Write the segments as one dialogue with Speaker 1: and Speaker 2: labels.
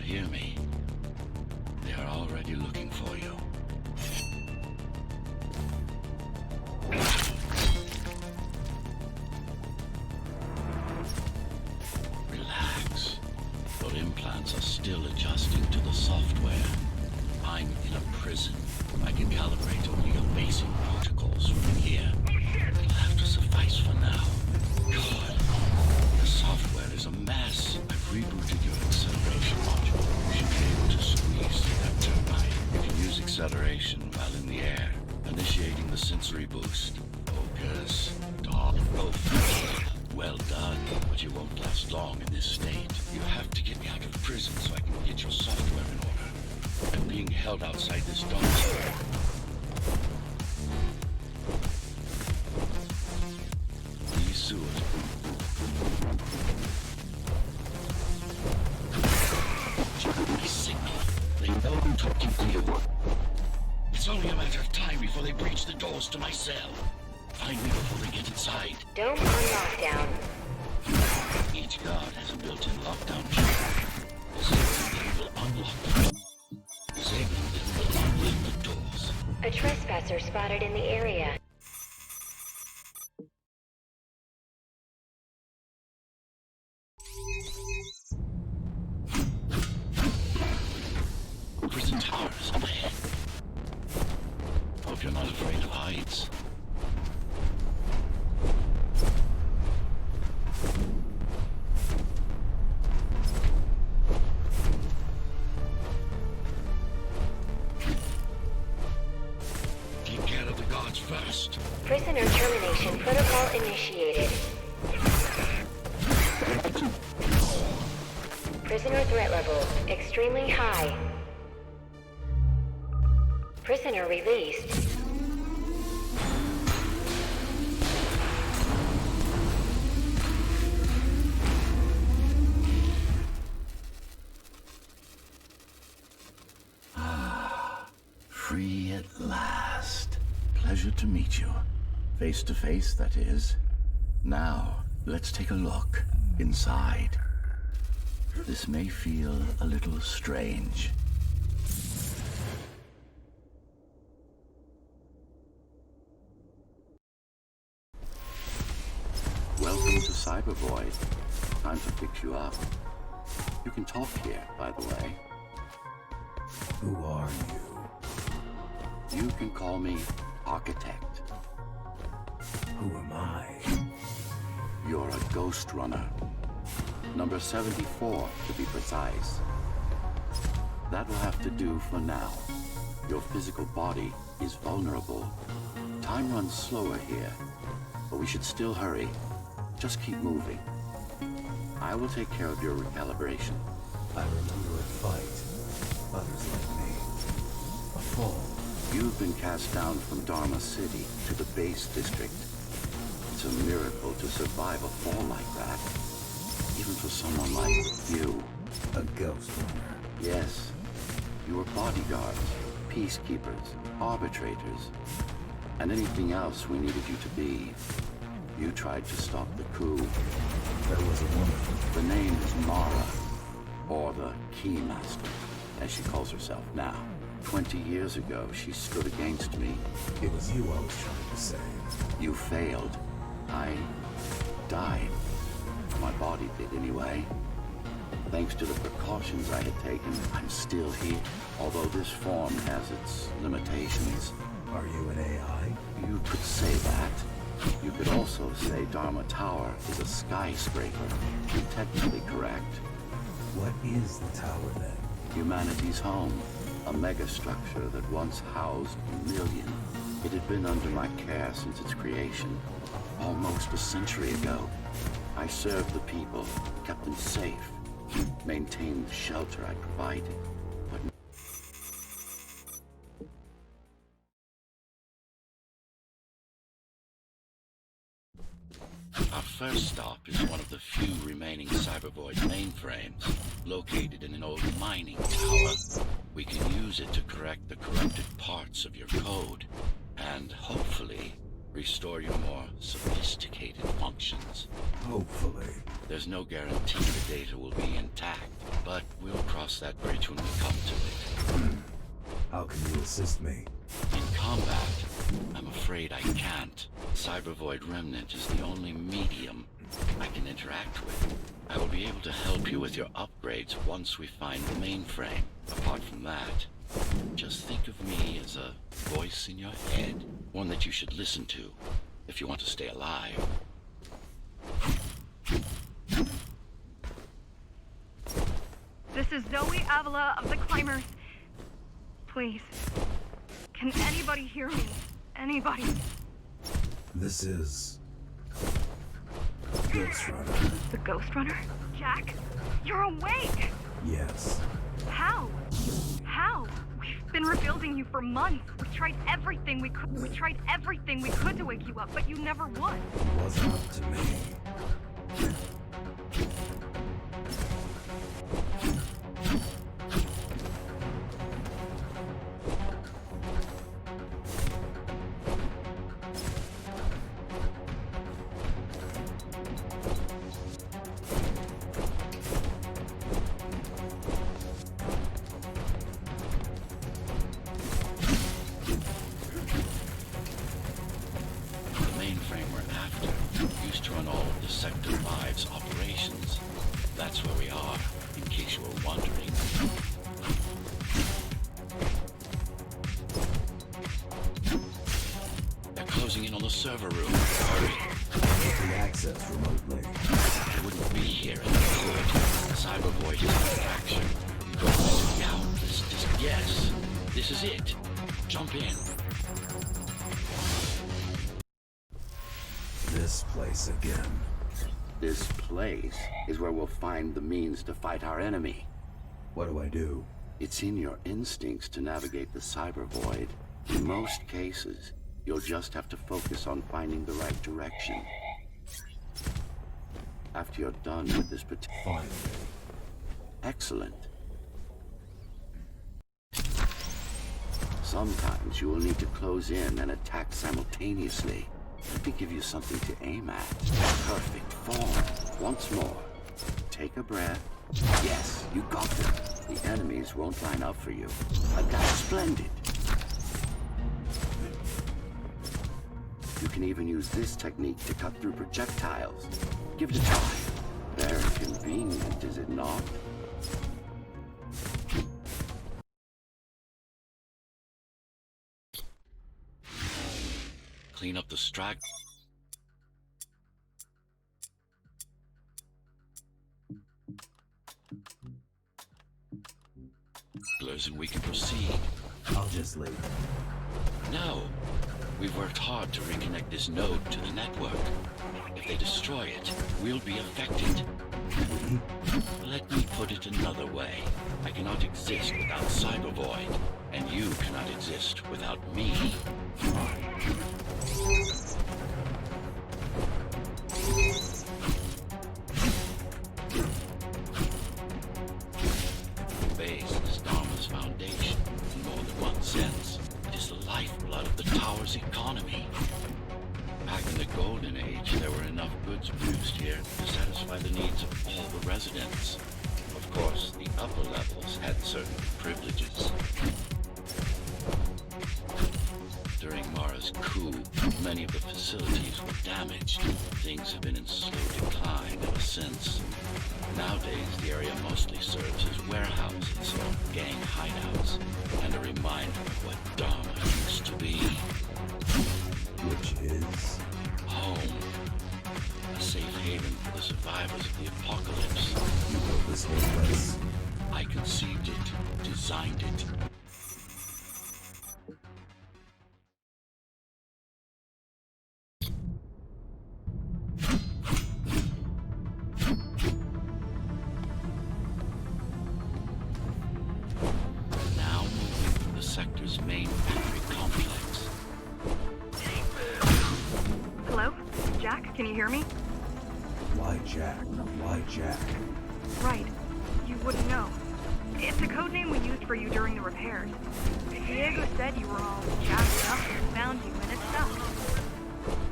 Speaker 1: hear me? They are already looking for you. Relax. Your implants are still adjusting to the software. I'm in a prison. I can calibrate only your basic protocols from here. It'll have to suffice for now. God, the software is a mess. I've rebooted your acceleration module. You should be able to squeeze through that turbine. You can use acceleration while in the air, initiating the sensory boost. Focus. Talk. Go faster. Well done, but you won't last long in this state. You have to get me out of prison so I can get your software in order. I'm being held outside this dumpster. These sewers. My signal. They know I'm talking to you. It's only a matter of time before they breach the doors to my cell. Find me before they get inside.
Speaker 2: Don't on lockdown.
Speaker 1: Each guard has a built-in lockdown chip. Disabling them will unlock them. Disabling them will unlock the doors.
Speaker 2: A trespasser spotted in the area.
Speaker 1: Prison towers up ahead. Hope you're not afraid of heights. Take care of the guards first.
Speaker 2: Prisoner termination protocol initiated. Prisoner threat level extremely high. Prisoner released.
Speaker 1: Free at last. Pleasure to meet you. Face to face, that is. Now, let's take a look inside. This may feel a little strange. Welcome to Cybervoid. Time to fix you up. You can talk here, by the way.
Speaker 3: Who are you?
Speaker 1: You can call me Architect.
Speaker 3: Who am I?
Speaker 1: You're a Ghostrunner. Number 74, to be precise. That will have to do for now. Your physical body is vulnerable. Time runs slower here, but we should still hurry. Just keep moving. I will take care of your recalibration.
Speaker 3: I remember a fight. Others like me. A fall.
Speaker 1: You've been cast down from Dharma City to the base district. It's a miracle to survive a fall like that. Even for someone like you.
Speaker 3: A Ghostrunner.
Speaker 1: Yes. You were bodyguards, peacekeepers, arbitrators, and anything else we needed you to be. You tried to stop the coup.
Speaker 3: There was a woman.
Speaker 1: The name is Mara, or the Keymaster, as she calls herself now. 20 years ago, she stood against me.
Speaker 3: It was you I was trying to save.
Speaker 1: You failed. I died. My body did anyway. Thanks to the precautions I had taken, I'm still here. Although this form has its limitations.
Speaker 3: Are you an AI?
Speaker 1: You could say that. You could also say Dharma Tower is a skyscraper. You're technically correct.
Speaker 3: What is the tower then?
Speaker 1: Humanity's home. A megastructure that once housed a million. It had been under my care since its creation. Almost a century ago. I served the people, kept them safe, maintained the shelter I provided. But our first stop is one of the few remaining Cybervoid mainframes, located in an old mining tower. We can use it to correct the corrupted parts of your code, and hopefully restore your more sophisticated functions.
Speaker 3: Hopefully.
Speaker 1: There's no guarantee the data will be intact, but we'll cross that bridge when we come to it.
Speaker 3: How can you assist me?
Speaker 1: In combat, I'm afraid I can't. Cybervoid Remnant is the only medium I can interact with. I will be able to help you with your upgrades once we find the mainframe. Apart from that, just think of me as a voice in your head, one that you should listen to if you want to stay alive.
Speaker 4: This is Zoe Avila of the Climbers. Please, can anybody hear me? Anybody?
Speaker 3: This is... Ghostrunner.
Speaker 4: The Ghostrunner? Jack, you're awake!
Speaker 3: Yes.
Speaker 4: How? How? We've been rebuilding you for months. We tried everything we could. We tried everything we could to wake you up, but you never would.
Speaker 3: It wasn't up to me.
Speaker 1: Sector 5's operations. That's where we are, in case you were wondering. They're closing in on the server room. Hurry.
Speaker 3: Get the access remotely.
Speaker 1: I wouldn't be here if I could. Cybervoid is in action. Go out. Yes, this is it. Jump in.
Speaker 3: This place again.
Speaker 1: This place is where we'll find the means to fight our enemy.
Speaker 3: What do I do?
Speaker 1: It's in your instincts to navigate the cyber void. In most cases, you'll just have to focus on finding the right direction. After you're done with this
Speaker 3: Fine.
Speaker 1: Excellent. Sometimes you will need to close in and attack simultaneously. Let me give you something to aim at. Perfect form. Once more. Take a breath. Yes, you got them. The enemies won't line up for you. That's splendid. You can even use this technique to cut through projectiles. Give it a try. Very convenient, is it not? Clean up the strag. And we can proceed.
Speaker 3: I'll just leave.
Speaker 1: No. We've worked hard to reconnect this node to the network. If they destroy it, we'll be affected. Let me put it another way. I cannot exist without Cybervoid, and you cannot exist without me. Economy. Back in the Golden Age, there were enough goods produced here to satisfy the needs of all the residents. Of course, the upper levels had certain privileges. During Mara's coup, many of the facilities were damaged. Things have been in slow decline ever since. Nowadays, the area mostly serves as warehouses or gang hideouts, and a reminder of what Dharma used to be.
Speaker 3: Which is?
Speaker 1: Home. A safe haven for the survivors of the apocalypse.
Speaker 3: You built this whole place?
Speaker 1: I conceived it, designed it. Now moving through the sector's main factory complex.
Speaker 4: Hello? Jack, can you hear me?
Speaker 3: Why Jack? Why Jack?
Speaker 4: Right. You wouldn't know. It's a code name we used for you during the repairs. Diego said you were all jacked up and found you, and it stuck.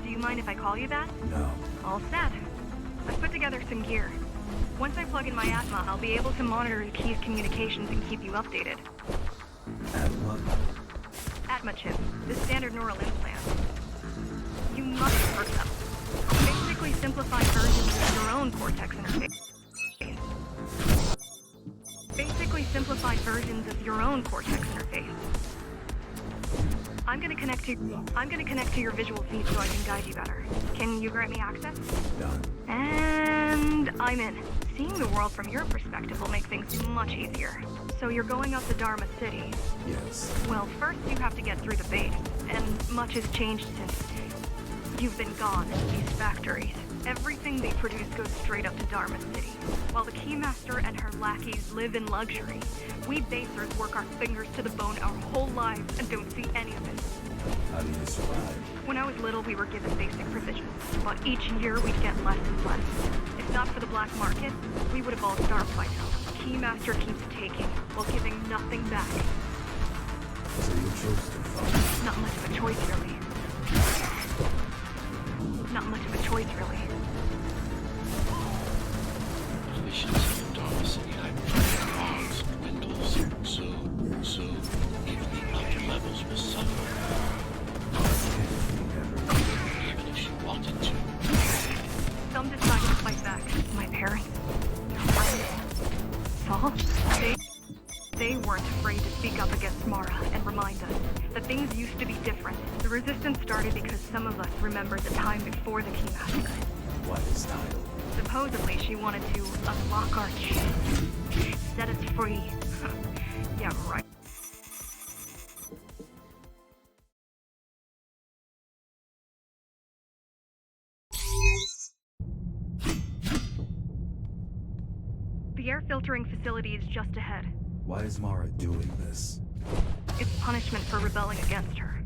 Speaker 4: Do you mind if I call you that?
Speaker 3: No.
Speaker 4: All set. I've put together some gear. Once I plug in my Atma, I'll be able to monitor the key's communications and keep you updated.
Speaker 3: Atma?
Speaker 4: Atma chip, the standard neural implant. You must have heard them. Basically simplified versions of your own cortex interface. Basically simplified versions of your own cortex interface. I'm gonna connect to your visual feed so I can guide you better. Can you grant me access?
Speaker 3: Done.
Speaker 4: And I'm in. Seeing the world from your perspective will make things much easier. So you're going up to Dharma City.
Speaker 3: Yes.
Speaker 4: Well, first you have to get through the base, and much has changed since you've been gone. These factories. Everything they produce goes straight up to Dharma City. While the Keymaster and her lackeys live in luxury, we basers work our fingers to the bone our whole lives and don't see any of it.
Speaker 3: How do you survive?
Speaker 4: When I was little, we were given basic provisions, but each year we'd get less and less. If not for the black market, we would have all starved by now. Keymaster keeps taking, while giving nothing back.
Speaker 3: So you chose to fight.
Speaker 4: Not much of a choice, really. Not much of a choice, really.
Speaker 1: Efficiency of Dharma City hypertrophy dwindles. Soon, even the upper levels will suffer. Even if she wanted to.
Speaker 4: Some decided to fight back. My parents. Saul? They weren't afraid to speak up against Mara and remind us that things used to be different. The resistance started because some of us remembered the time before the Keymaster.
Speaker 3: What is title?
Speaker 4: Supposedly she wanted to unlock our chip. Set us free. Yeah, right. The air filtering facility is just ahead.
Speaker 3: Why is Mara doing this?
Speaker 4: It's punishment for rebelling against her.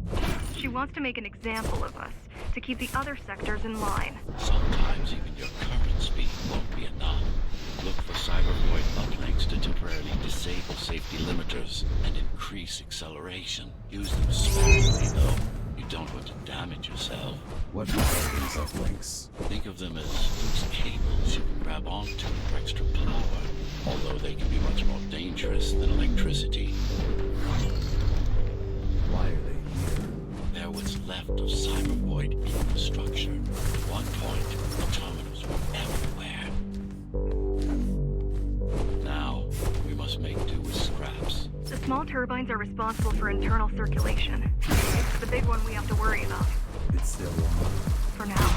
Speaker 4: She wants to make an example of us, to keep the other sectors in line.
Speaker 1: Sometimes even your current speed won't be enough. Look for cybervoid uplinks to temporarily disable safety limiters and increase acceleration. Use them sparingly, though. You don't want to damage yourself.
Speaker 3: What are these uplinks?
Speaker 1: Think of them as loose cables you can grab onto for extra power, although they can be much more dangerous than electricity.
Speaker 3: Why are they here?
Speaker 1: They're what's left of cybervoid infrastructure. At one point, the terminals were everywhere. Now, we must make do with scraps.
Speaker 4: The small turbines are responsible for internal circulation. It's the big one we have to worry about.
Speaker 3: It's still on.
Speaker 4: For now.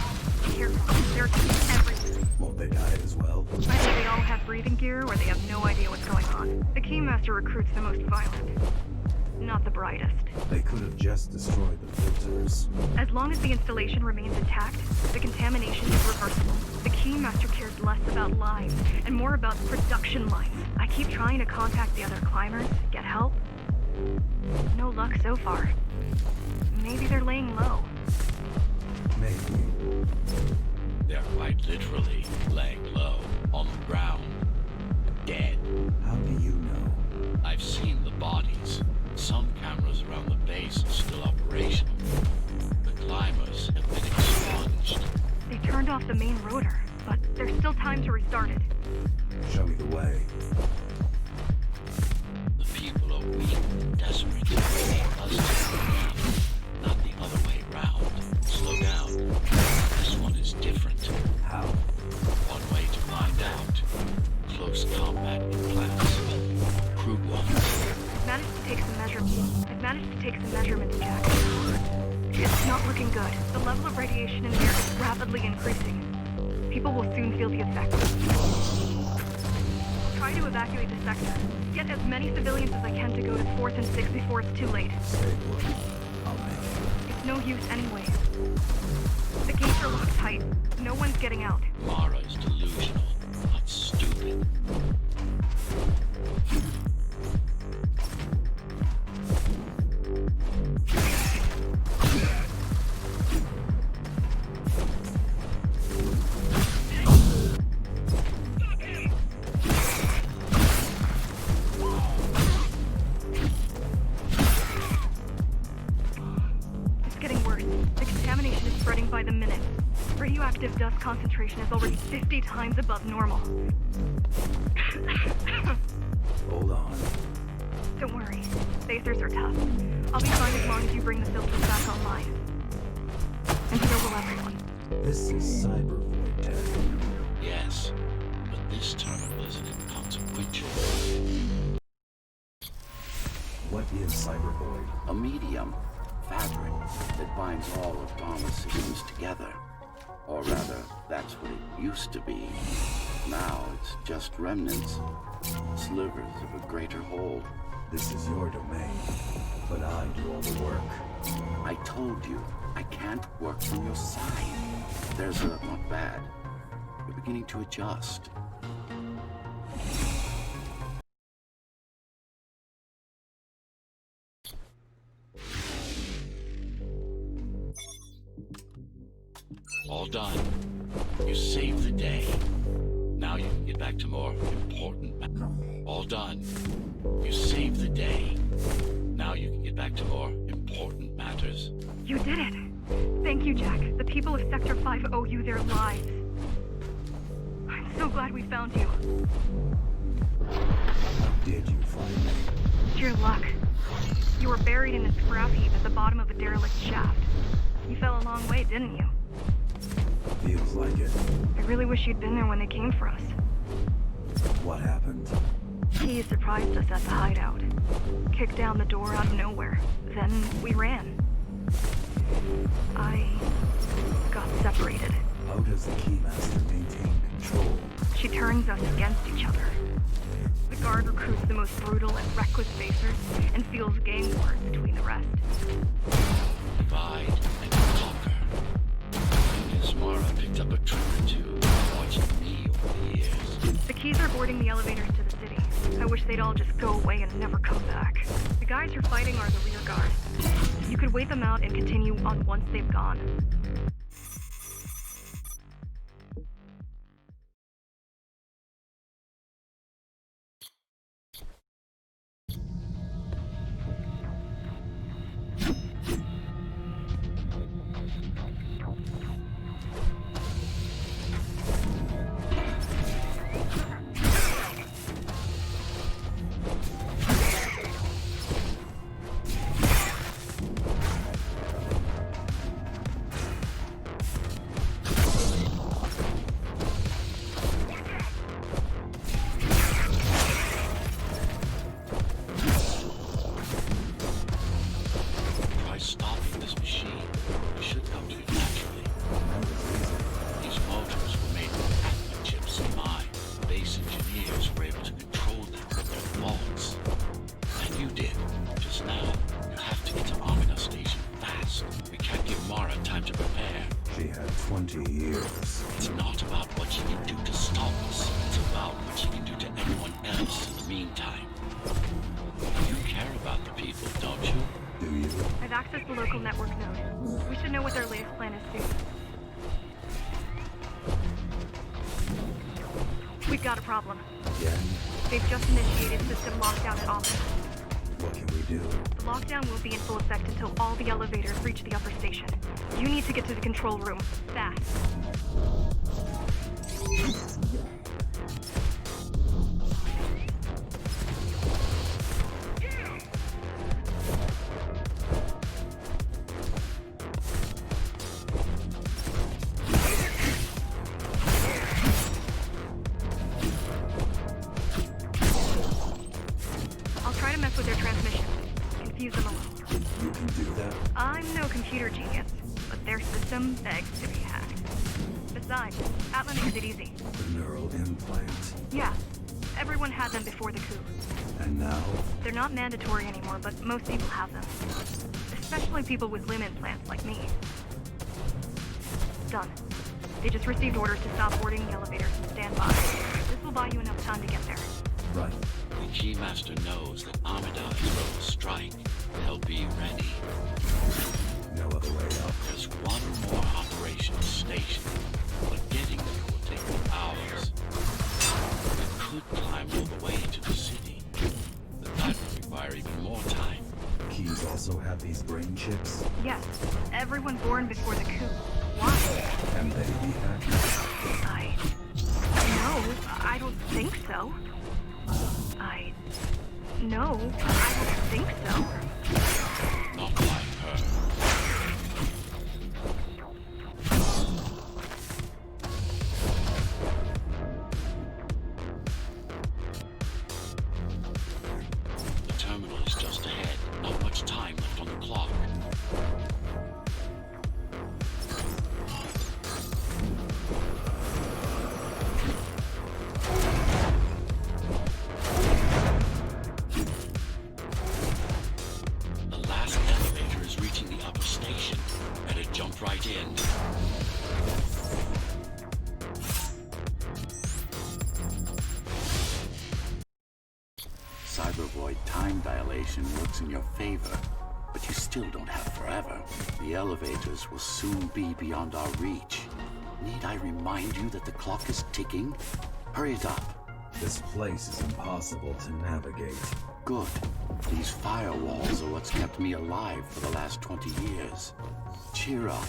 Speaker 4: Careful, there are keys everywhere.
Speaker 3: Won't they die as well?
Speaker 4: Either they all have breathing gear, or they have no idea what's going on. The Keymaster recruits the most violent. Not the brightest.
Speaker 3: They could have just destroyed the filters.
Speaker 4: As long as the installation remains intact, the contamination is reversible. The Keymaster cares less about lives, and more about production lines. I keep trying to contact the other climbers, get help. No luck so far. Maybe they're laying low.
Speaker 3: Maybe.
Speaker 1: They're quite literally laying low, on the ground, dead.
Speaker 3: How do you know?
Speaker 1: I've seen the bodies. Some cameras around the base are still operational. The climbers have been expunged.
Speaker 4: They turned off the main rotor, but there's still time to restart it.
Speaker 3: Show me the way.
Speaker 1: The people are weak and desperate. They want us to believe, not the other way round. Slow down. This one is different.
Speaker 3: How?
Speaker 1: One way to find out. Close combat implants. Crude ones.
Speaker 4: I've managed to take some measurements, Jack. It's not looking good. The level of radiation in the air is rapidly increasing. People will soon feel the effects. Try to evacuate the sector. Get as many civilians as I can to go to 4th and 6th before it's too late.
Speaker 3: Stay put. I'll make it.
Speaker 4: It's no use anyway. The gates are locked tight. No one's getting out.
Speaker 1: Mara is delusional, not stupid.
Speaker 4: It's getting worse. The contamination is spreading by the minute. Radioactive radioactive dust concentration is already 50 times above normal.
Speaker 3: Hold on.
Speaker 4: Don't worry. Spacers are tough. I'll be fine as long as you bring the filters back online. And so will everyone.
Speaker 3: This is cyber void tech.
Speaker 1: Yes, but this terminal isn't inconsequential.
Speaker 3: What is cyber void?
Speaker 1: A medium, fabric, that binds all of Dharma's systems together. Or rather, that's what it used to be. Now it's just remnants, slivers of a greater whole.
Speaker 3: This is your domain, but I do all the work.
Speaker 1: I told you, I can't work from your side. There's a not bad. You're beginning to adjust. All done. You saved the day. Now you can get back to more important matters. All done. You saved the day. Now you can get back to more important matters.
Speaker 4: You did it! Thank you, Jack. The people of Sector 5 owe you their lives. I'm so glad we found you.
Speaker 3: How did you find me?
Speaker 4: Sheer luck. You were buried in a scrap heap at the bottom of a derelict shaft. You fell a long way, didn't you?
Speaker 3: Feels like it.
Speaker 4: I really wish you'd been there when they came for us.
Speaker 3: What happened?
Speaker 4: He surprised us at the hideout. Kicked down the door out of nowhere. Then we ran. I got separated.
Speaker 3: How does the Keymaster maintain control?
Speaker 4: She turns us against each other. The guard recruits the most brutal and reckless spacers and fuels gang wars between the rest.
Speaker 1: Divide and conquer. Miss Mara picked up a trick or two watching me over the years.
Speaker 4: The keys are boarding the elevators to the city. I wish they'd all just go away and never come back. The guys you're fighting are the rear guard. You could wait them out and continue on once they've gone.
Speaker 3: time to prepare. She had 20 years.
Speaker 1: It's not about what she can do to stop us. It's about what she can do to everyone else in the meantime. You care about the people, don't you?
Speaker 3: Do you?
Speaker 4: I've accessed the local network node. We should know what their latest plan is soon. We've got a problem.
Speaker 3: Again?
Speaker 4: They've just initiated system lockdown at office.
Speaker 3: What can we do?
Speaker 4: The lockdown won't be in full effect until all the elevators reach the upper station. You need to get to the control room, fast. I'll try to mess with their transmission. Confuse them a little.
Speaker 3: You can do that?
Speaker 4: I'm no computer genius, but their system begs to be hacked. Besides, Atlan makes it easy.
Speaker 3: The neural implants.
Speaker 4: Yeah, everyone had them before the coup.
Speaker 3: And now?
Speaker 4: They're not mandatory anymore, but most people have them. Especially people with limb implants like me. Done. They just received orders to stop boarding the elevators and stand by. This will buy you enough time to get there.
Speaker 1: The
Speaker 3: Right.
Speaker 1: Keymaster knows that Amidala is going to strike. They'll be ready.
Speaker 3: No other way up.
Speaker 1: There's one more operation station, but getting there will take hours. We could climb all the way to the city, but that would require even more time.
Speaker 3: Keys also have these brain chips?
Speaker 4: Yes, everyone born before the coup. Why?
Speaker 3: Can they be hacked?
Speaker 4: No, I don't think so. No, I don't think so.
Speaker 1: Not like her. The terminal is just ahead. Not much time left on the clock. The last elevator is reaching the upper station. Better jump right in.
Speaker 5: Cybervoid time dilation works in your favor, but you still don't have forever. The elevators will soon be beyond our reach. Need I remind you that the clock is ticking? Hurry it up.
Speaker 3: This place is impossible to navigate.
Speaker 5: Good. These firewalls are what's kept me alive for the last 20 years. Cheer up.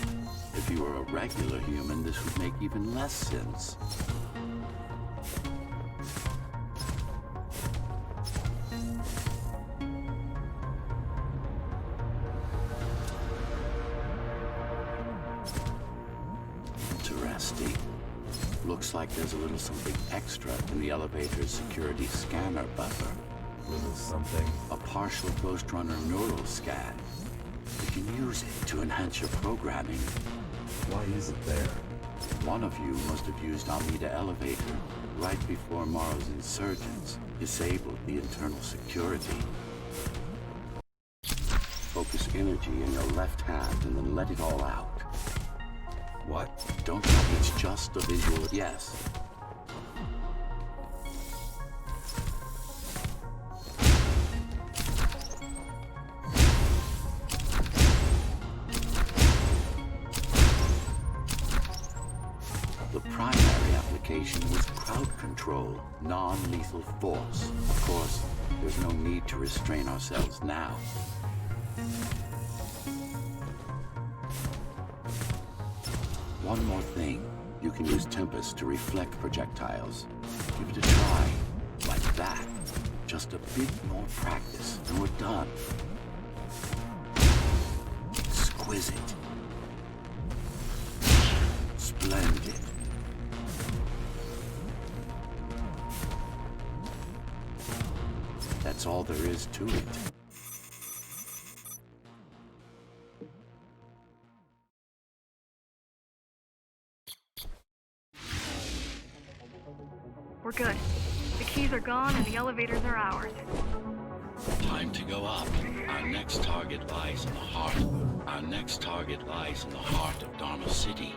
Speaker 5: If you were a regular human, this would make even less sense. Interesting. Looks like there's a little something extra in the elevator's security scanner buffer.
Speaker 3: Little something.
Speaker 5: A partial Ghostrunner neural scan. You can use it to enhance your programming.
Speaker 3: Why is it there?
Speaker 5: One of you must have used Almeida Elevator right before Morrow's insurgents disabled the internal security. Focus energy in your left hand and then let it all out.
Speaker 3: What?
Speaker 5: Don't think it's just a visual. Yes. The primary application was crowd control, non-lethal force. Of course, there's no need to restrain ourselves now. One more thing. You can use Tempest to reflect projectiles. Give it a try. Like that. Just a bit more practice, and we're done. Exquisite. Splendid. That's all there is to it.
Speaker 4: We're good. The keys are gone and the elevators are ours.
Speaker 1: Time to go up. Our next target lies in the heart. Our next target lies in the heart of Dharma City.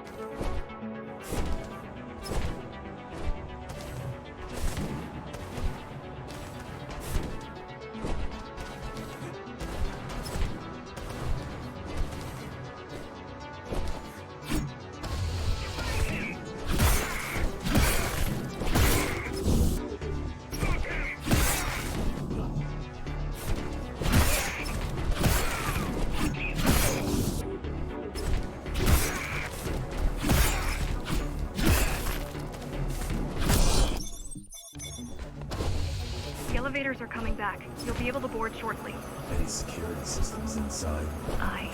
Speaker 4: The elevators are coming back. You'll be able to board shortly.
Speaker 3: Any security systems inside?
Speaker 4: I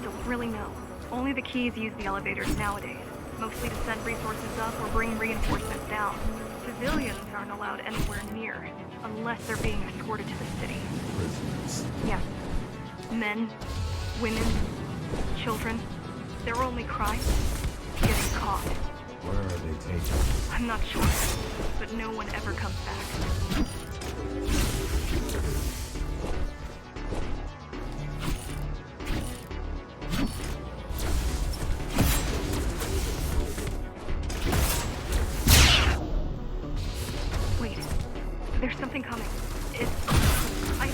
Speaker 4: don't really know. Only the keys use the elevators nowadays. Mostly to send resources up or bring reinforcements down. Civilians aren't allowed anywhere near, unless they're being escorted to the city.
Speaker 3: Prisoners.
Speaker 4: Yes. Men, women, children. Their only crime? Getting caught.
Speaker 3: Where are they taken?
Speaker 4: I'm not sure, but no one ever comes back. Wait, there's something coming. I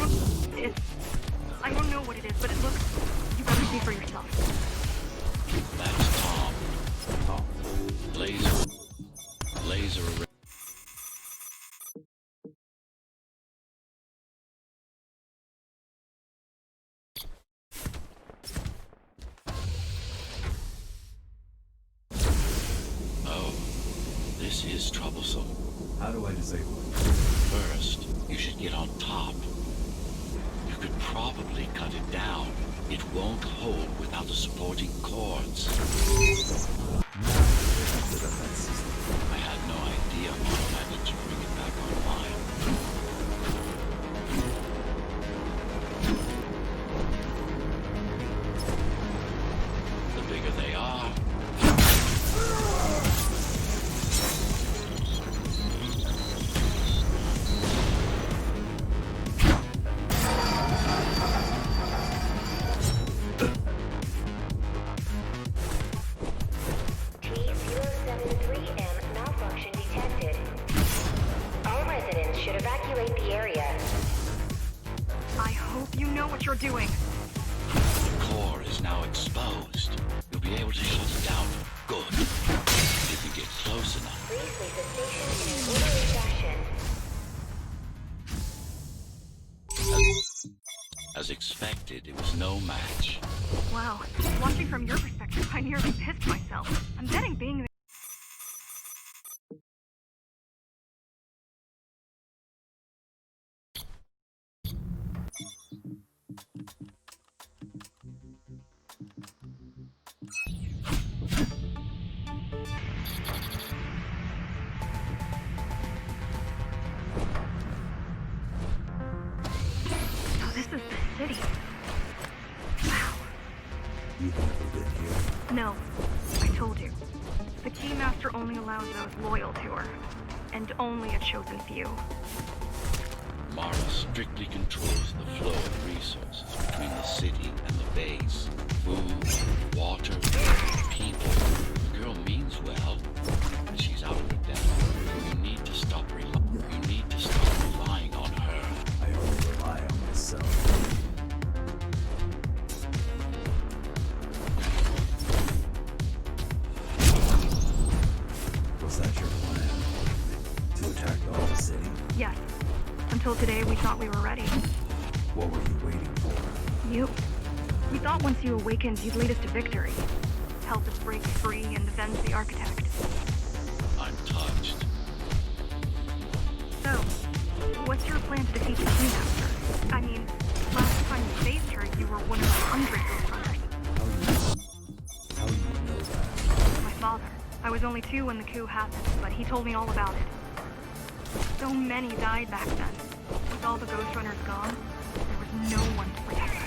Speaker 4: don't know what it is, but it looks... You better see for yourself.
Speaker 1: That's Tom.
Speaker 3: Oh.
Speaker 1: Laser is troublesome.
Speaker 3: How do I disable it?
Speaker 1: First, you should get on top. You could probably cut it down. It won't hold without the supporting cords.
Speaker 3: The defense system.
Speaker 1: I had no idea Mom managed to bring it back online. The bigger they are,
Speaker 2: T073M malfunction detected. All residents should evacuate the area.
Speaker 4: I hope you know what you're doing.
Speaker 1: the core is now exposed. You'll be able to shut it down for good. If you get close enough.
Speaker 2: Please leave the station in an orderly fashion.
Speaker 1: As expected, it was no match.
Speaker 4: Wow. Watching from your perspective, I nearly pissed myself. I'm betting being there. So this is the city. Wow.
Speaker 3: You've never been here.
Speaker 4: No, I told you. The Keymaster only allows those loyal to her, and only a chosen few.
Speaker 1: Mara strictly controls the flow of resources between the city and the base. Food, water, people. The girl means well, but she's out of her depth. You need to stop relying on her.
Speaker 3: I only rely on myself. Was that your plan? To attack the whole city?
Speaker 4: Yes. Until today, we thought we were ready.
Speaker 3: What were you waiting for?
Speaker 4: You. We thought once you awakened, you'd lead us to victory. Help us break free and avenge the Architect.
Speaker 1: I'm touched.
Speaker 4: So, what's your plan to defeat the Keymaster? I mean, last time you faced her, you were one of 100 Ghostrunners.
Speaker 3: How do you know that?
Speaker 4: My father. I was only 2 when the coup happened, but he told me all about it. So many died back then. With all the Ghostrunners gone, there was no one to protect us.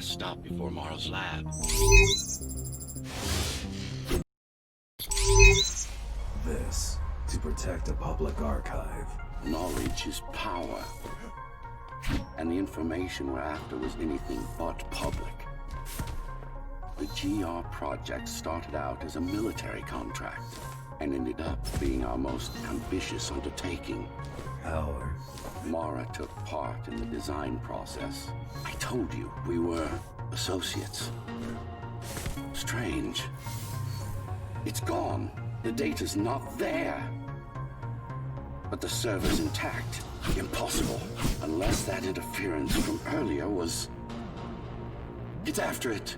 Speaker 1: must stop before Morrow's lab.
Speaker 3: This, to protect a public archive.
Speaker 5: Knowledge is power. And the information we're after was anything but public. The GR project started out as a military contract and ended up being our most ambitious undertaking.
Speaker 3: Howard.
Speaker 5: Mara took part in the design process. I told you, we were associates. Strange. It's gone. The data's not there. But the server's intact. Impossible. Unless that interference from earlier was... Get after it.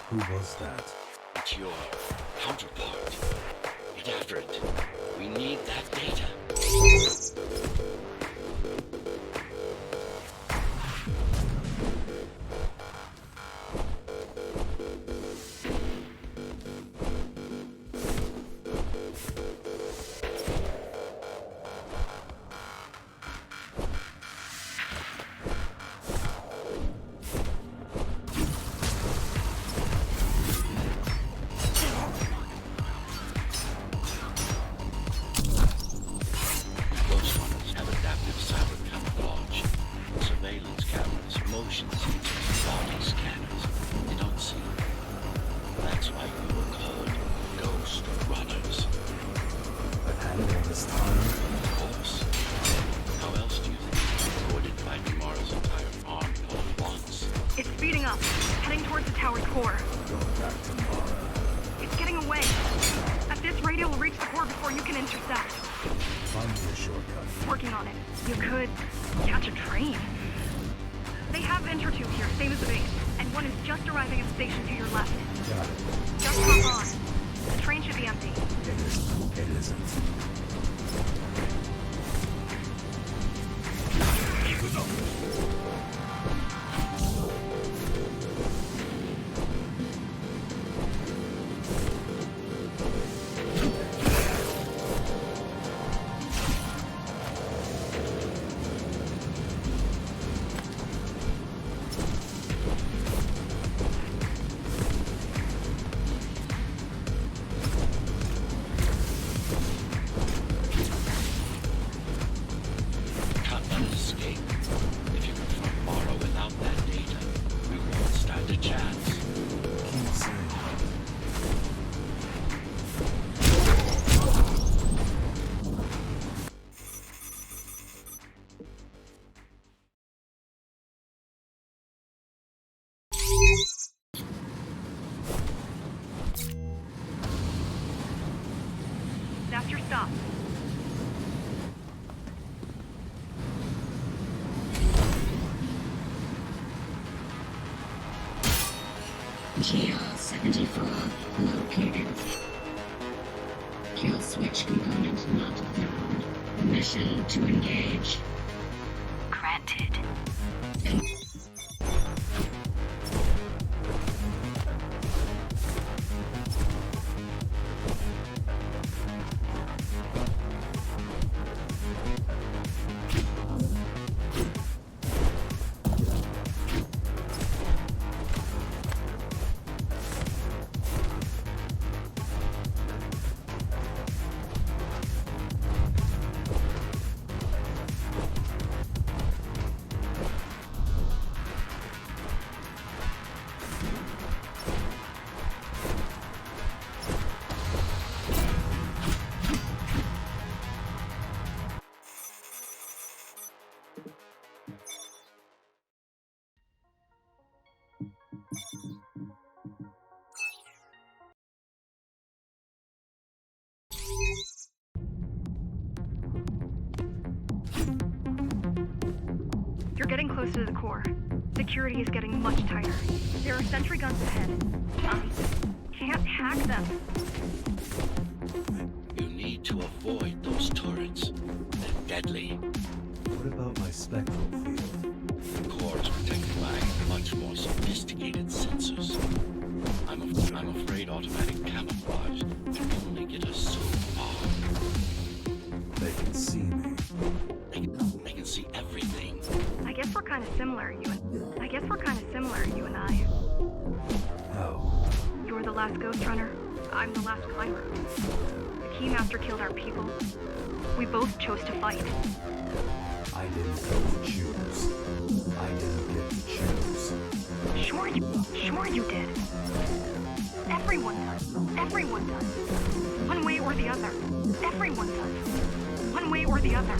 Speaker 3: Who was that?
Speaker 1: It's your counterpart. Get after it. We need that data. Ghostrunners have adaptive cyber camouflage. Surveillance cameras, motion sensors, body scanners. They don't see. That's why we were called Ghostrunners.
Speaker 3: I've had it all this time.
Speaker 1: Of course. How else do you think we avoided finding Mara's entire army all at once?
Speaker 4: It's speeding up, heading towards the tower's core.
Speaker 3: Going back to Mara.
Speaker 4: It's getting away. At this rate, it will reach the core before you can intercept.
Speaker 3: Find me a shortcut.
Speaker 4: Working on it. You could catch a train. They have intertube here, same as the base, and one is just arriving at the station to your left.
Speaker 3: Got it.
Speaker 4: Just hop on. The train should be empty.
Speaker 3: It isn't.
Speaker 1: Can't let it escape. If you confront Mara without that data, we won't stand a chance.
Speaker 3: Keep saying that.
Speaker 4: That's your stop.
Speaker 6: GR-74 located. Kill switch component not found. Mission to engage.
Speaker 2: Granted.
Speaker 4: You're getting close to the core. Security is getting much tighter. There are sentry guns ahead. Can't hack them.
Speaker 1: You need to avoid those turrets. They're deadly.
Speaker 3: spectral field.
Speaker 1: The core is protected by much more sophisticated sensors. I'm afraid automatic camouflage can only get us so far.
Speaker 3: They can see me.
Speaker 1: They can see everything.
Speaker 4: I guess we're kind of similar, you and I.
Speaker 3: How?
Speaker 4: You're the last Ghostrunner. I'm the last climber. The Keymaster killed our people. We both chose to fight.
Speaker 3: I didn't get to choose. I didn't get to choose.
Speaker 4: Sure you did. Everyone does. Everyone does. One way or the other. Everyone does. One way or the other.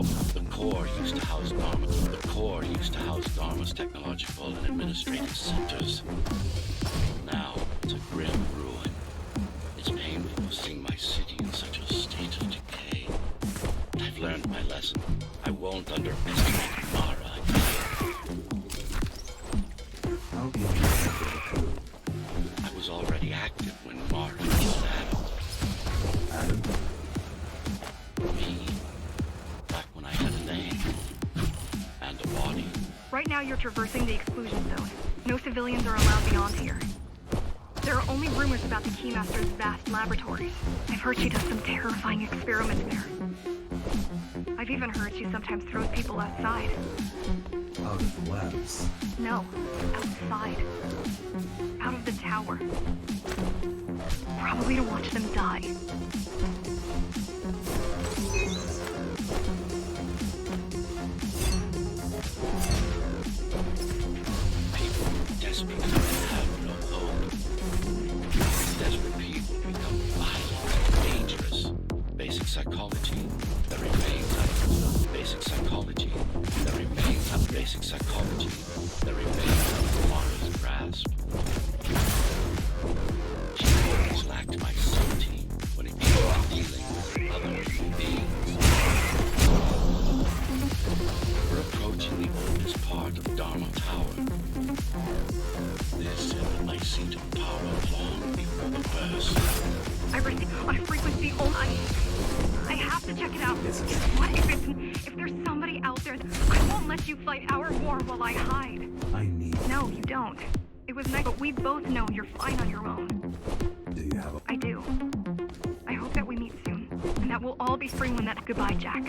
Speaker 1: The core used to house Dharma's technological and administrative centers. Now it's a grim ruin. It's painful seeing my city in such a state of decay. I've learned my lesson. I won't underestimate Mara again.
Speaker 3: How can you handle the coup?
Speaker 1: I was already active when Mara killed Adam.
Speaker 3: Adam?
Speaker 1: Me. Back when I had a name. And a body.
Speaker 4: Right now you're traversing the exclusion zone. No civilians are allowed beyond here. There are only rumors about the Keymaster's vast laboratories. I've heard she does some terrifying experiments there. I've even heard she sometimes throws people outside.
Speaker 3: Out of the labs.
Speaker 4: No, outside. Out of the tower. Probably to watch them die.
Speaker 1: People desperate have no hope. Desperate people become violent and dangerous. Basic psychology that remains basic psychology that remains basic psychology that remains under Mara's grasp. She always lacked my sanity when it came to dealing with other human beings. We're approaching the oldest part of Dharma Tower. This ended my seat of power long before the burst.
Speaker 4: I receive on a frequency only. I have to check it out.
Speaker 3: It's a
Speaker 4: What if there's somebody out there that I won't let you fight our war while I hide?
Speaker 3: I need.
Speaker 4: No, you don't. It was nice, but we both know you're fine on your own.
Speaker 3: Do you have a.
Speaker 4: I do. I hope that we meet soon, and that we'll all be free when that. Goodbye, Jack.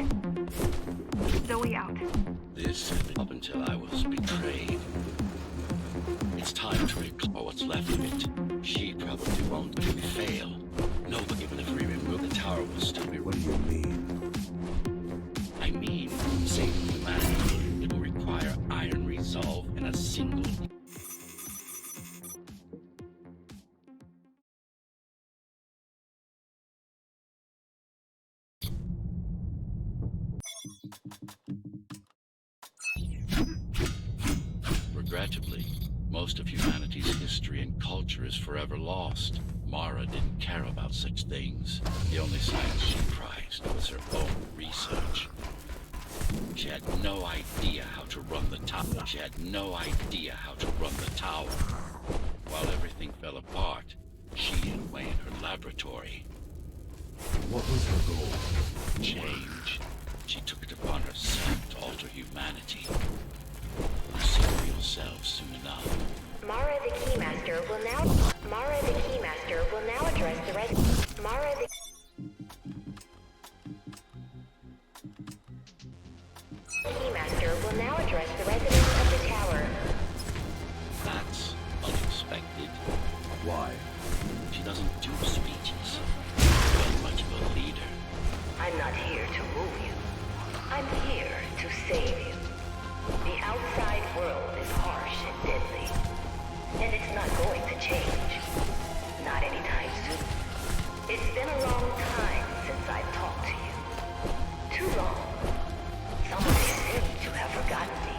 Speaker 4: Zoe out.
Speaker 1: This ended up until I was betrayed. It's time to reclaim what's left of it. She probably won't let me fail. No, but even if we remove the tower, will still be.
Speaker 3: What do you mean?
Speaker 1: I mean, saving humanity. It will require iron resolve in a single. Regrettably, most of humanity's history and culture is forever lost. Mara didn't care about such things. The only science she prized was her own research. She had no idea how to run the tower. She had no idea how to run the tower. While everything fell apart, she hid away in her laboratory.
Speaker 3: What was her goal?
Speaker 1: Change. She took it upon herself to alter humanity. You'll see for yourselves soon enough.
Speaker 2: Mara the Keymaster will now address the rest. Keymaster will now address the residents of the tower.
Speaker 1: That's unexpected.
Speaker 3: Why?
Speaker 1: She doesn't do speeches. She's not much of a leader.
Speaker 2: I'm not here to rule you. I'm here to save you. The outside world is harsh and deadly. And it's not going to change. Not anytime soon. It's been a long time since I've talked to you. Too long. Some may seem to have forgotten me.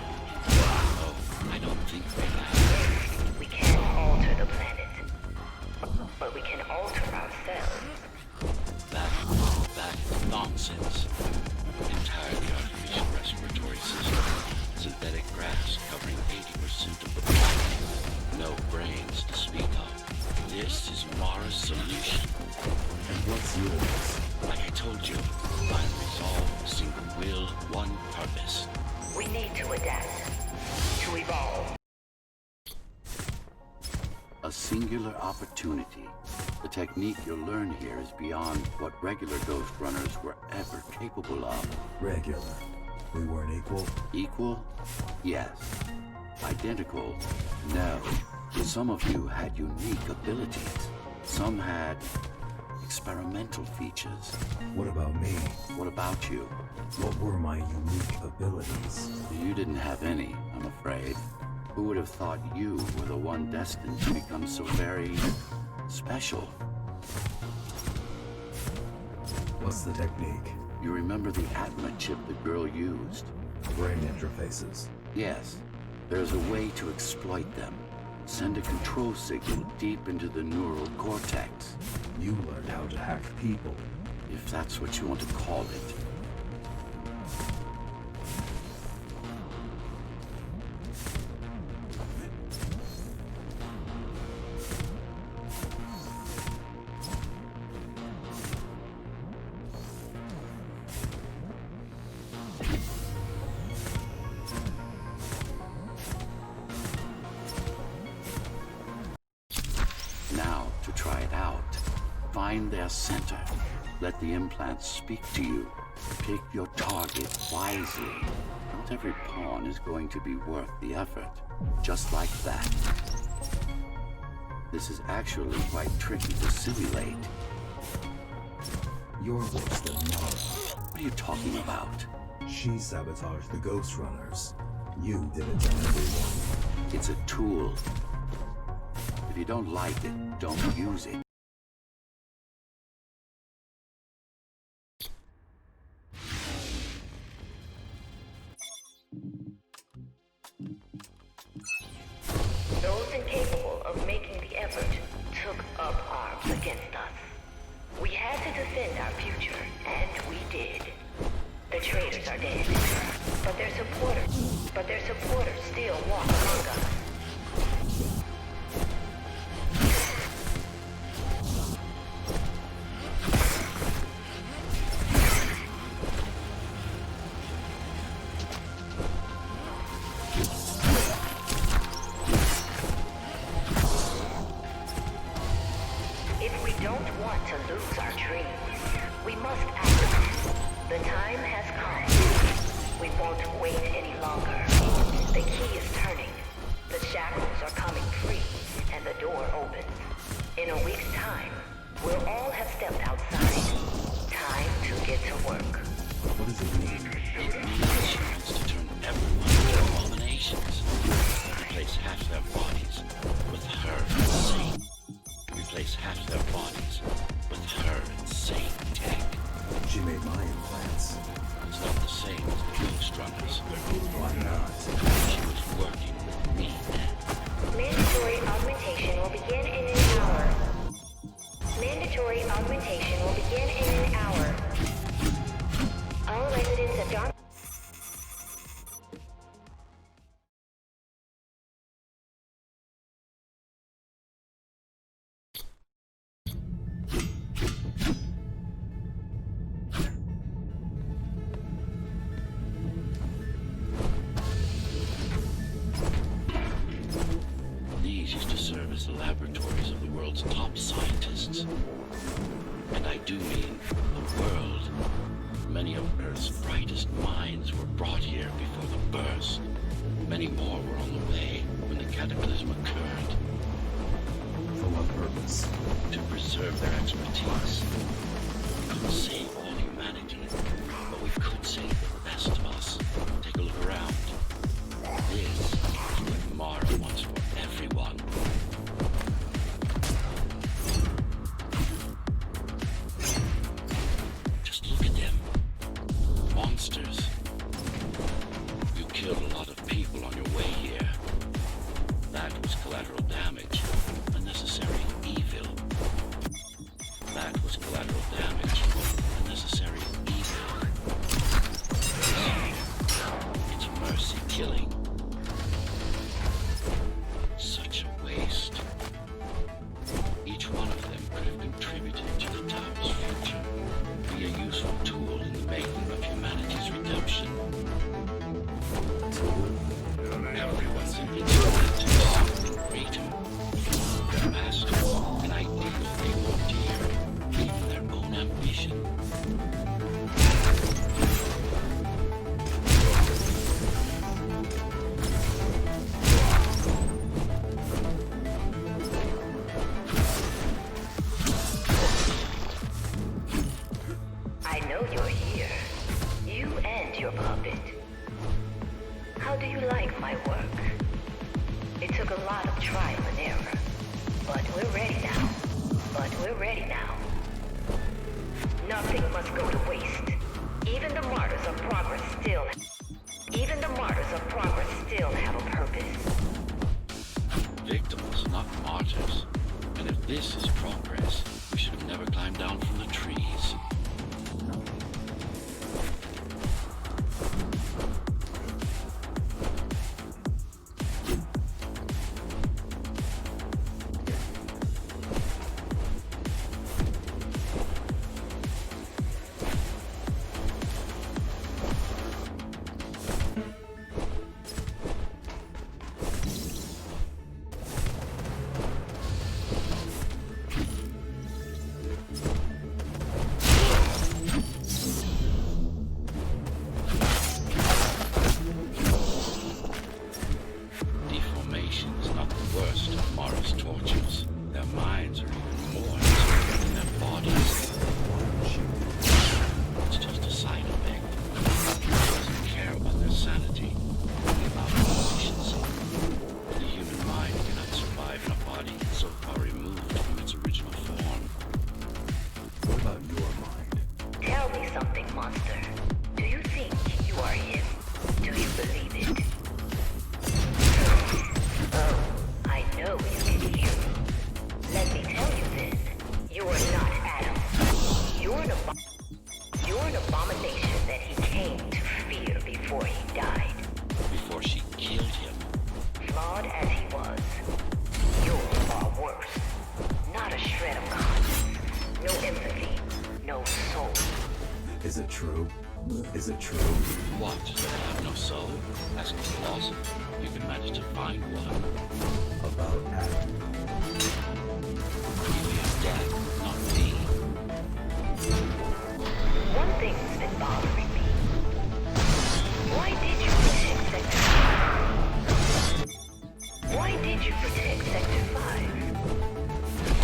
Speaker 1: grass covering 80% of the planet. No brains to speak of. This is Mara's solution.
Speaker 3: And what's yours?
Speaker 1: Like I told you, I'm resolved, single will, one purpose.
Speaker 2: We need to adapt. To evolve.
Speaker 5: A singular opportunity. The technique you'll learn here is beyond what regular Ghost Runners were ever capable of.
Speaker 3: Regular. We weren't equal?
Speaker 5: Equal? Yes. Identical? No. Some of you had unique abilities. Some had experimental features.
Speaker 3: What about me?
Speaker 5: What about you?
Speaker 3: What were my unique abilities?
Speaker 5: You didn't have any, I'm afraid. Who would have thought you were the one destined to become so very special?
Speaker 3: What's the technique?
Speaker 5: You remember the Atma chip the girl used?
Speaker 3: Brain interfaces.
Speaker 5: Yes. There's a way to exploit them. Send a control signal deep into the neural cortex.
Speaker 3: You learned how to hack people.
Speaker 5: If that's what you want to call it. Now, to try it out, find their center. Let the implants speak to you. Pick your target wisely. Not every pawn is going to be worth the effort. Just like that. This is actually quite tricky to simulate.
Speaker 3: You're worse than Mara.
Speaker 5: What are you talking about?
Speaker 3: She sabotaged the Ghost Runners. You did it to everyone.
Speaker 5: It's a tool. If you don't like it, don't use it.
Speaker 2: Those incapable of making the effort took up arms against us. We had to defend our future, and we did. The traitors are dead, but their supporters still walk among us. If we don't want to lose our dreams, we must act. The time has come. We won't wait any longer. The key is turning. The shackles are coming free, and the door opens. In a week's time, we'll all have stepped outside. Time to get to work.
Speaker 3: What does it mean?
Speaker 1: It means she wants to turn everyone into abominations. Replace half their bodies with her insane. Replace half their bodies with her insane tech.
Speaker 3: She made my implants.
Speaker 1: It's not the same as the Ghostrunners.
Speaker 3: Why not?
Speaker 1: She was working with me then.
Speaker 2: Mandatory augmentation will begin in an hour. Mandatory augmentation will begin in an hour. All residents of Dark...
Speaker 1: These used to serve as the laboratories of the world's top scientists. And I do mean the world. Many of Earth's brightest minds were brought here before the burst. Many more were on the way when the cataclysm occurred.
Speaker 3: For what purpose?
Speaker 1: To preserve their expertise. We couldn't save all humanity, but we could save the best of us. Take a look around. This is what Mara wants for everyone. Just look at them. Monsters. You killed a lot of people on your way here. That was collateral damage. Unnecessary evil. That was collateral damage.
Speaker 2: my work. It took a lot of trial and error. But we're ready now. Nothing must go to waste. Even the martyrs of progress still have a purpose.
Speaker 1: Victims, not martyrs. And if this is progress, we should have never climbed down from the trees.
Speaker 3: Is it true?
Speaker 1: What? I have no soul? Ask the philosopher. You can manage to find one.
Speaker 3: About Adam.
Speaker 1: You fear death, not me.
Speaker 2: One thing's been bothering me. Why did you protect Sector 5? Why did you protect Sector 5?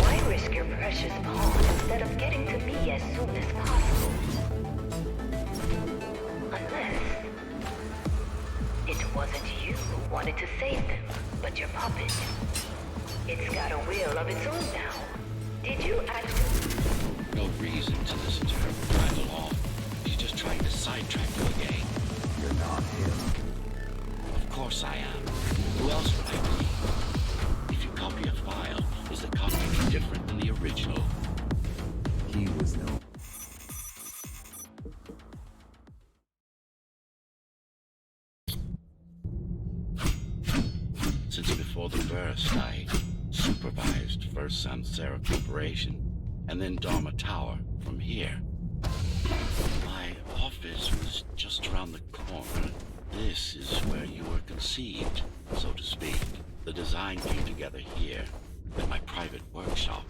Speaker 2: Why risk your precious pawn instead of getting to me as soon as possible? It wasn't you who wanted to save them, but your puppet. It's got a will of its own now. Did you act?
Speaker 1: No reason to listen to her prattle on. She's just trying to sidetrack you again.
Speaker 3: You're not him.
Speaker 1: Of course I am. Who else would I be? If you copy a file, is the copy different than the original?
Speaker 3: He was no...
Speaker 1: Since before the burst, I supervised first Samsara Corporation, and then Dharma Tower from here. My office was just around the corner. This is where you were conceived, so to speak. The design came together here, at my private workshop.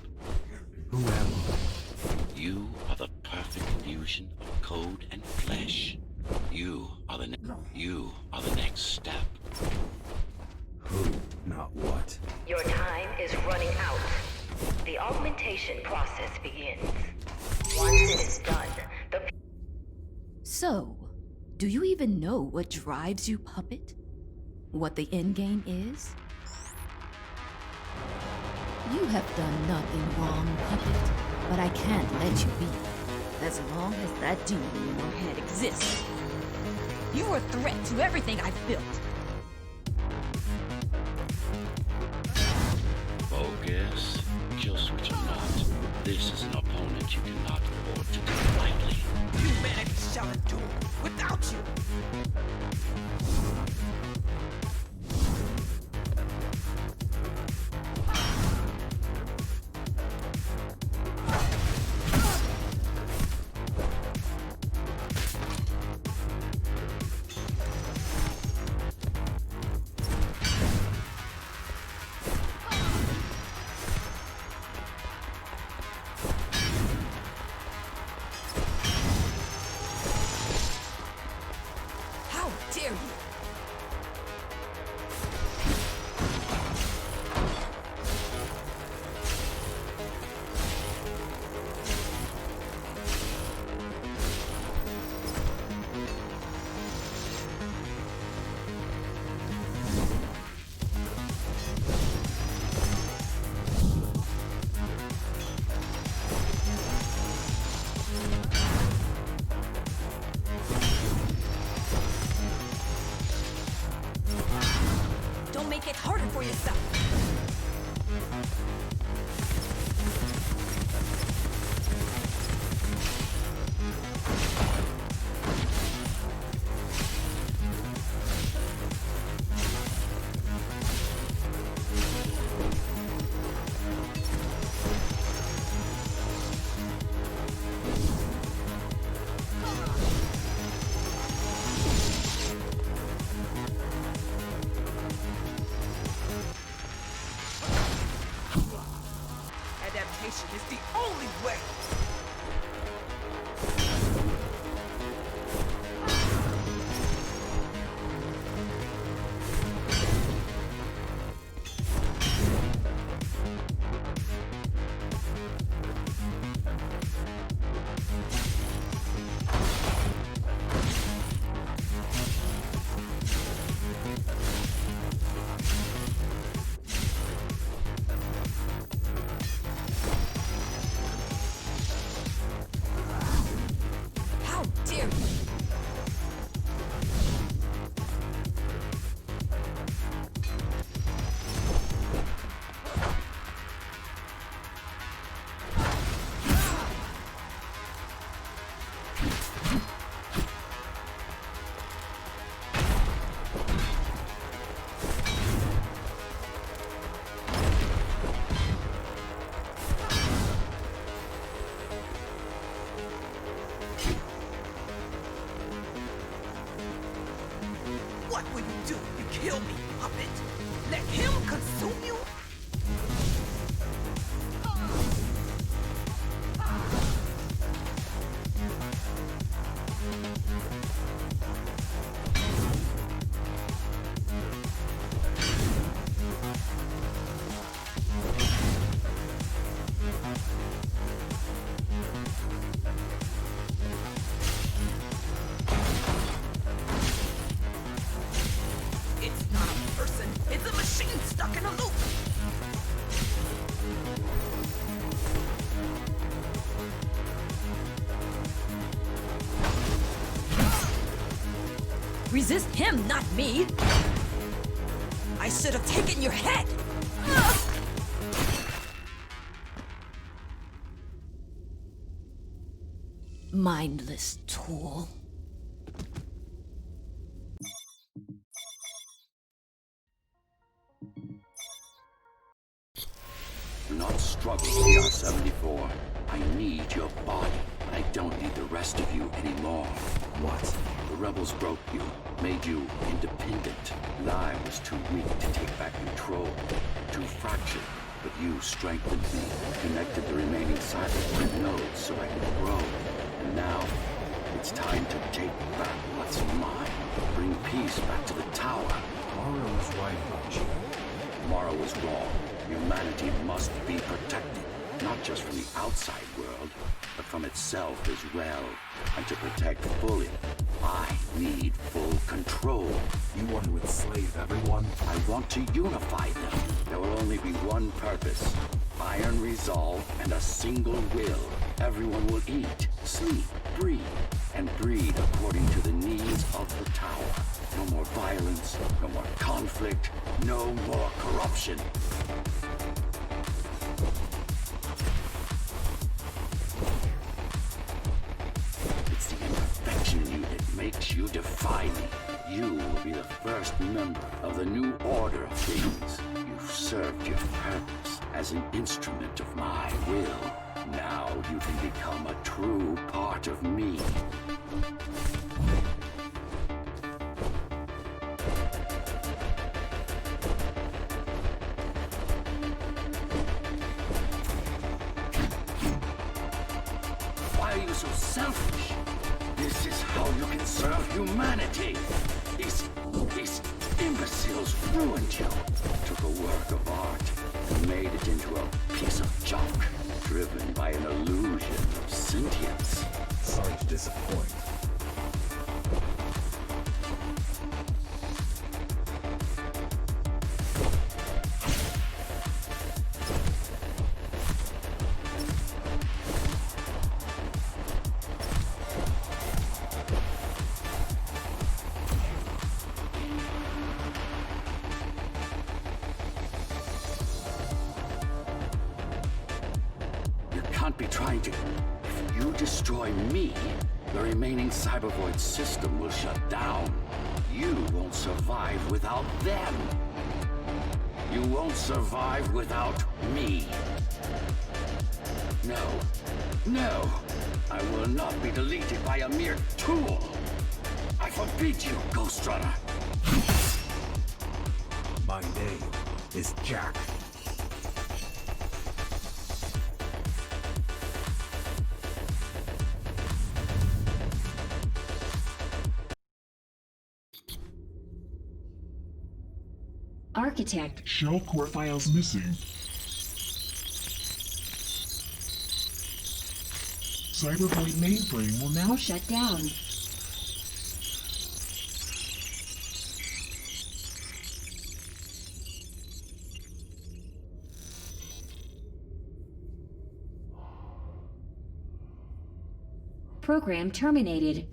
Speaker 3: Who am I?
Speaker 1: You are the perfect fusion of code and flesh. You are the next step.
Speaker 3: Who, not what.
Speaker 2: Your time is running out. The augmentation process begins. Once it is done, the...
Speaker 7: So, do you even know what drives you, puppet? What the endgame is? You have done nothing wrong, puppet, but I can't let you be. As long as that demon in your head exists. You are a threat to everything I've built.
Speaker 1: Focus. Kill switch or not. This is an opponent you cannot afford to take lightly.
Speaker 8: Humanity shall endure without you.
Speaker 7: Don't make it harder for yourself.
Speaker 8: Adaptation is the only way.
Speaker 7: How dare you?
Speaker 8: What will you do if you kill me, puppet? Let him consume you? It's not a person, it's a machine stuck in a loop.
Speaker 7: Resist him, not me! I should have taken your head! Mindless tool.
Speaker 5: Do not struggle, CR-74. I need your body. I don't need the rest of you anymore.
Speaker 3: What?
Speaker 5: The rebels broke you, made you independent. And I was too weak to take back control, too fractured. But you strengthened me, connected the remaining cyberport nodes so I could grow. And now, it's time to take back what's mine. Bring peace back to the tower.
Speaker 3: Mara was right about you.
Speaker 5: Mara was wrong. Humanity must be protected, not just from the outside world, but from itself as well. And to protect fully, I need full control.
Speaker 3: You want to enslave everyone?
Speaker 5: I want to unify them. There will only be one purpose. Iron resolve and a single will. Everyone will eat, sleep, breathe, and breed according to the needs of the tower. No more violence, no more conflict, no more corruption. It's the imperfection in you that makes you defy me. You will be the first member of the new order of things. You've served your purpose as an instrument of my will. Now you can become a true part of me. Why are you so selfish? This is how you can serve humanity. These imbeciles ruined you. Took a work of art and made it into a piece of junk, driven by an illusion of sentience.
Speaker 3: Sorry to disappoint.
Speaker 5: can't be trying to... If you destroy me, the remaining Cybervoid system will shut down. You won't survive without them. You won't survive without me. No. No! I will not be deleted by a mere tool! I forbid you, Ghostrunner!
Speaker 3: My name is Jack.
Speaker 6: Architect.
Speaker 9: Shell core files missing. Cybervoid mainframe will now
Speaker 6: Shut down. Program terminated.